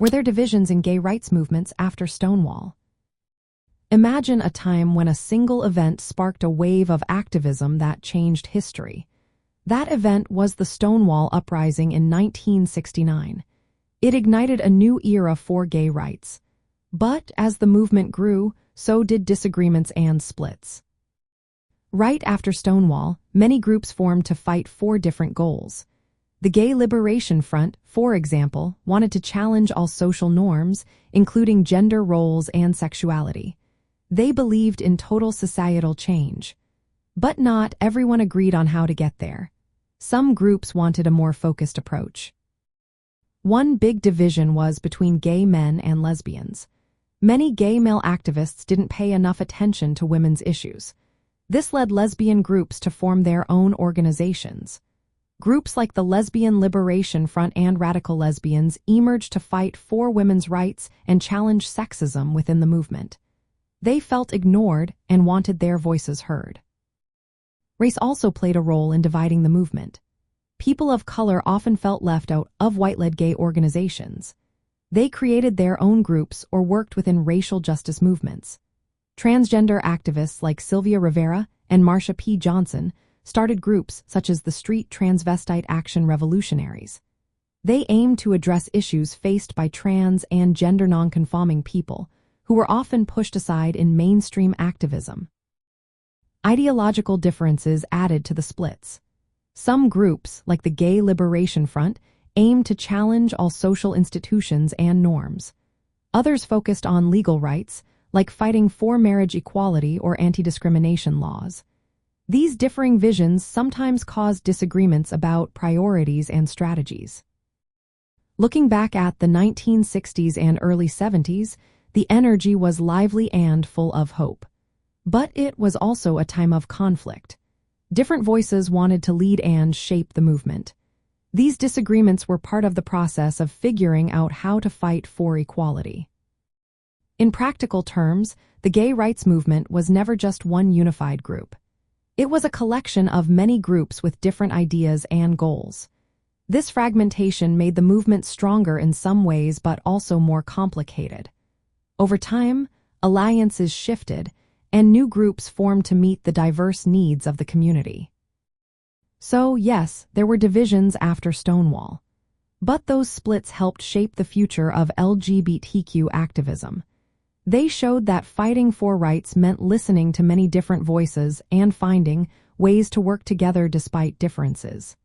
Were there divisions in gay rights movements after Stonewall? Imagine a time when a single event sparked a wave of activism that changed history. That event was the Stonewall Uprising in 1969. It ignited a new era for gay rights. But as the movement grew, so did disagreements and splits. Right after Stonewall, many groups formed to fight for different goals. The Gay Liberation Front, for example, wanted to challenge all social norms, including gender roles and sexuality. They believed in total societal change. But not everyone agreed on how to get there. Some groups wanted a more focused approach. One big division was between gay men and lesbians. Many gay male activists didn't pay enough attention to women's issues. This led lesbian groups to form their own organizations. Groups like the Lesbian Liberation Front and Radical Lesbians emerged to fight for women's rights and challenge sexism within the movement. They felt ignored and wanted their voices heard. Race also played a role in dividing the movement. People of color often felt left out of white-led gay organizations. They created their own groups or worked within racial justice movements. Transgender activists like Sylvia Rivera and Marsha P. Johnson started groups such as the Street Transvestite Action Revolutionaries. They aimed to address issues faced by trans and gender nonconforming people, who were often pushed aside in mainstream activism. Ideological differences added to the splits. Some groups, like the Gay Liberation Front, aimed to challenge all social institutions and norms. Others focused on legal rights, like fighting for marriage equality or anti-discrimination laws. These differing visions sometimes caused disagreements about priorities and strategies. Looking back at the 1960s and early 70s, the energy was lively and full of hope. But it was also a time of conflict. Different voices wanted to lead and shape the movement. These disagreements were part of the process of figuring out how to fight for equality. In practical terms, the gay rights movement was never just one unified group. It was a collection of many groups with different ideas and goals. This fragmentation made the movement stronger in some ways but also more complicated. Over time, alliances shifted, and new groups formed to meet the diverse needs of the community. So, yes, there were divisions after Stonewall. But those splits helped shape the future of LGBTQ activism. They showed that fighting for rights meant listening to many different voices and finding ways to work together despite differences.